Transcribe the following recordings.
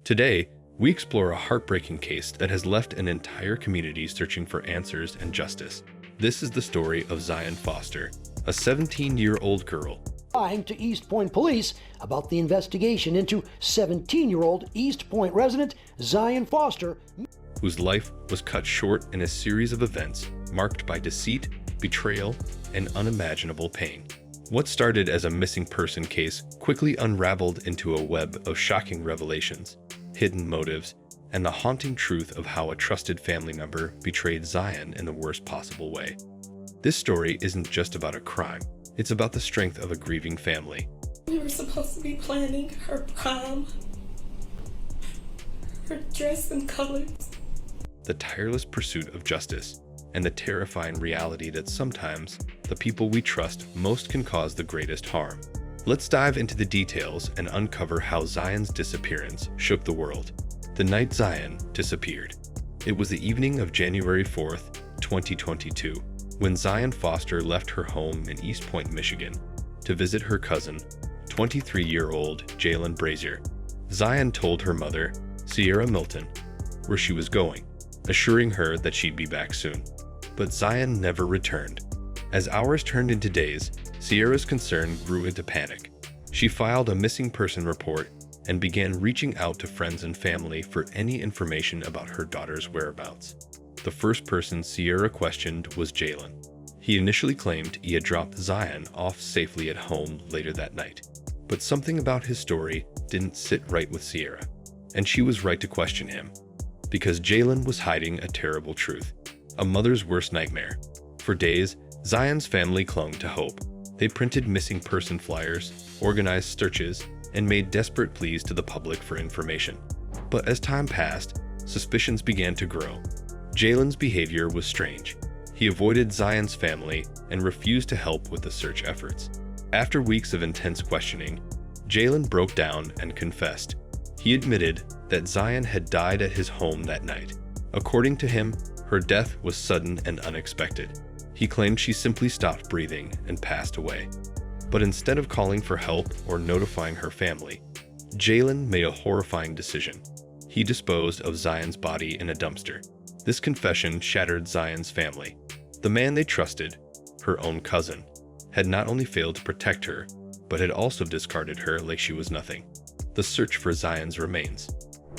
Today, we explore a heartbreaking case that has left an entire community searching for answers and justice. This is the story of Zion Foster, a 17-year-old girl. To Eastpointe police about the investigation into 17-year-old Eastpointe resident Zion Foster, whose life was cut short in a series of events marked by deceit, betrayal, and unimaginable pain. What started as a missing person case quickly unraveled into a web of shocking revelations, hidden motives, and the haunting truth of how a trusted family member betrayed Zion in the worst possible way. This story isn't just about a crime, it's about the strength of a grieving family. We were supposed to be planning her prom, her dress and colors. The tireless pursuit of justice, and the terrifying reality that sometimes the people we trust most can cause the greatest harm. Let's dive into the details and uncover how Zion's disappearance shook the world. The night Zion disappeared. It was the evening of January 4th, 2022, when Zion Foster left her home in Eastpointe, Michigan, to visit her cousin, 23-year-old Jaylen Brazier. Zion told her mother, Sierra Milton, where she was going, assuring her that she'd be back soon. But Zion never returned. As hours turned into days, Sierra's concern grew into panic. She filed a missing person report and began reaching out to friends and family for any information about her daughter's whereabouts. The first person Sierra questioned was Jaylen. He initially claimed he had dropped Zion off safely at home later that night. But something about his story didn't sit right with Sierra, and she was right to question him. Because Jaylen was hiding a terrible truth, a mother's worst nightmare. For days, Zion's family clung to hope. They printed missing person flyers, organized searches, and made desperate pleas to the public for information. But as time passed, suspicions began to grow. Jaylen's behavior was strange. He avoided Zion's family and refused to help with the search efforts. After weeks of intense questioning, Jaylen broke down and confessed. He admitted that Zion had died at his home that night. According to him, her death was sudden and unexpected. He claimed she simply stopped breathing and passed away. But instead of calling for help or notifying her family, Jaylen made a horrifying decision. He disposed of Zion's body in a dumpster. This confession shattered Zion's family. The man they trusted, her own cousin, had not only failed to protect her, but had also discarded her like she was nothing. The search for Zion's remains.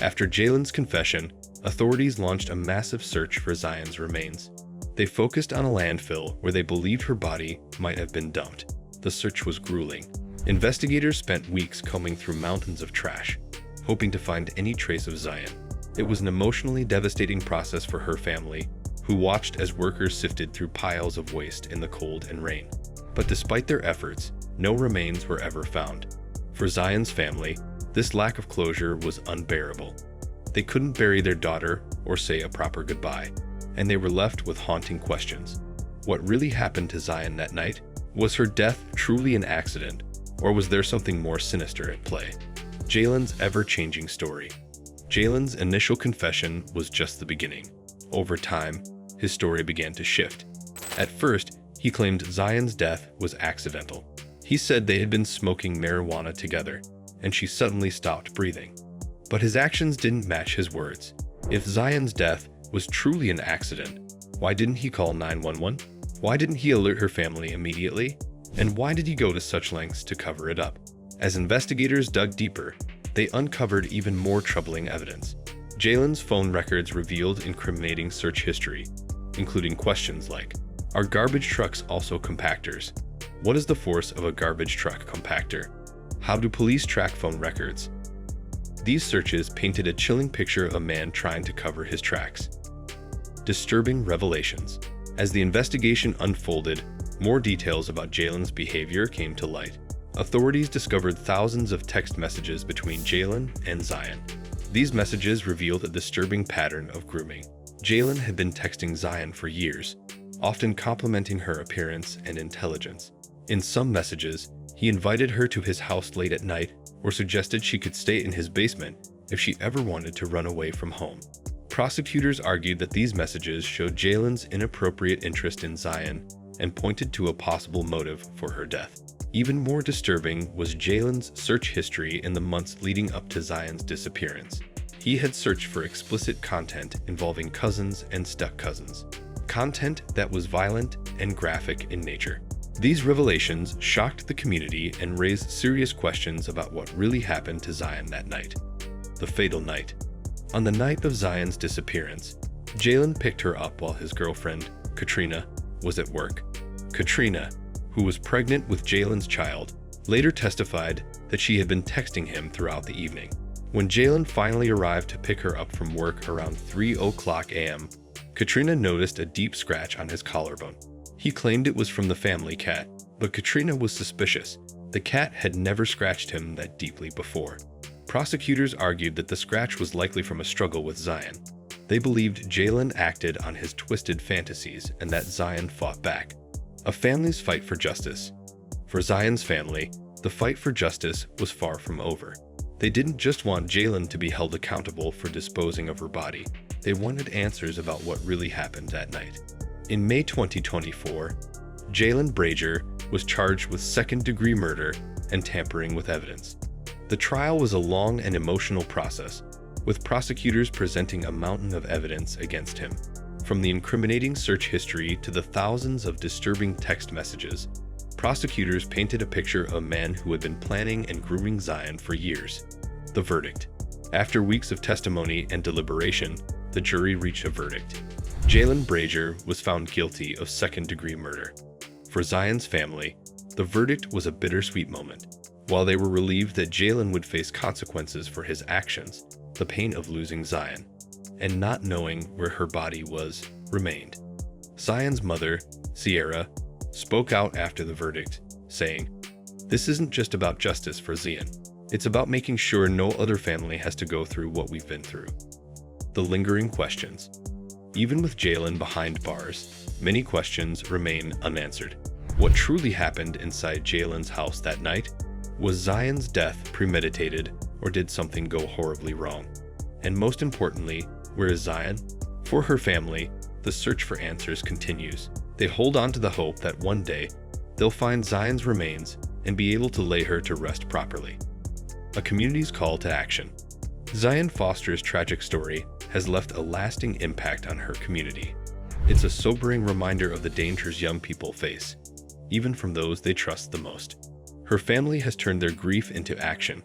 After Jaylen's confession, authorities launched a massive search for Zion's remains. They focused on a landfill where they believed her body might have been dumped. The search was grueling. Investigators spent weeks combing through mountains of trash, hoping to find any trace of Zion. It was an emotionally devastating process for her family, who watched as workers sifted through piles of waste in the cold and rain. But despite their efforts, no remains were ever found. For Zion's family, this lack of closure was unbearable. They couldn't bury their daughter or say a proper goodbye, and they were left with haunting questions. What really happened to Zion that night? Was her death truly an accident, or was there something more sinister at play? Jaylen's ever-changing story. Jaylen's initial confession was just the beginning. Over time, his story began to shift. At first, he claimed Zion's death was accidental. He said they had been smoking marijuana together, and she suddenly stopped breathing. But his actions didn't match his words. If Zion's death was truly an accident, why didn't he call 911? Why didn't he alert her family immediately? And why did he go to such lengths to cover it up? As investigators dug deeper, they uncovered even more troubling evidence. Jaylen's phone records revealed incriminating search history, including questions like, are garbage trucks also compactors? What is the force of a garbage truck compactor? How do police track phone records? These searches painted a chilling picture of a man trying to cover his tracks. Disturbing revelations. As the investigation unfolded, more details about Jaylen's behavior came to light. Authorities discovered thousands of text messages between Jaylen and Zion. These messages revealed a disturbing pattern of grooming. Jaylen had been texting Zion for years, often complimenting her appearance and intelligence. In some messages, he invited her to his house late at night or suggested she could stay in his basement if she ever wanted to run away from home. Prosecutors argued that these messages showed Jaylen's inappropriate interest in Zion and pointed to a possible motive for her death. Even more disturbing was Jaylen's search history in the months leading up to Zion's disappearance. He had searched for explicit content involving cousins and step-cousins, content that was violent and graphic in nature. These revelations shocked the community and raised serious questions about what really happened to Zion that night. The fatal night. On the night of Zion's disappearance, Jaylen picked her up while his girlfriend, Katrina, was at work. Katrina, who was pregnant with Jaylen's child, later testified that she had been texting him throughout the evening. When Jaylen finally arrived to pick her up from work around 3:00 a.m., Katrina noticed a deep scratch on his collarbone. He claimed it was from the family cat, but Katrina was suspicious. The cat had never scratched him that deeply before. Prosecutors argued that the scratch was likely from a struggle with Zion. They believed Jaylen acted on his twisted fantasies and that Zion fought back. A family's fight for justice. For Zion's family, the fight for justice was far from over. They didn't just want Jaylen to be held accountable for disposing of her body. They wanted answers about what really happened that night. In May 2024, Jaylen Brazier was charged with second-degree murder and tampering with evidence. The trial was a long and emotional process, with prosecutors presenting a mountain of evidence against him. From the incriminating search history to the thousands of disturbing text messages, prosecutors painted a picture of a man who had been planning and grooming Zion for years. The verdict. After weeks of testimony and deliberation, the jury reached a verdict. Jaylen Brazier was found guilty of second-degree murder. For Zion's family, the verdict was a bittersweet moment. While they were relieved that Jaylen would face consequences for his actions, the pain of losing Zion and not knowing where her body was remained. Zion's mother, Sierra, spoke out after the verdict, saying, "This isn't just about justice for Zion. It's about making sure no other family has to go through what we've been through." The lingering questions. Even with Jaylen behind bars, many questions remain unanswered. What truly happened inside Jaylen's house that night? Was Zion's death premeditated, or did something go horribly wrong? And most importantly, where is Zion? For her family, the search for answers continues. They hold on to the hope that one day, they'll find Zion's remains and be able to lay her to rest properly. A community's call to action. Zion Foster's tragic story has left a lasting impact on her community. It's a sobering reminder of the dangers young people face, even from those they trust the most. Her family has turned their grief into action,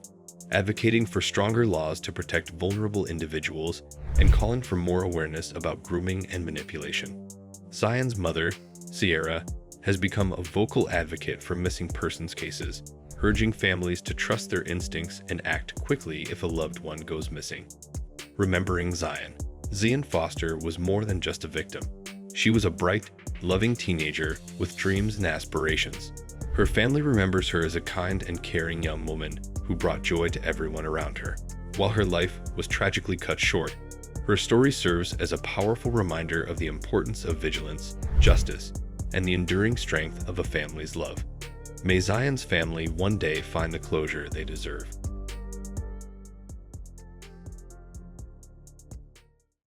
advocating for stronger laws to protect vulnerable individuals and calling for more awareness about grooming and manipulation. Zion's mother, Sierra, has become a vocal advocate for missing persons cases, urging families to trust their instincts and act quickly if a loved one goes missing. Remembering Zion. Zion Foster was more than just a victim. She was a bright, loving teenager with dreams and aspirations. Her family remembers her as a kind and caring young woman who brought joy to everyone around her. While her life was tragically cut short, her story serves as a powerful reminder of the importance of vigilance, justice, and the enduring strength of a family's love. May Zion's family one day find the closure they deserve.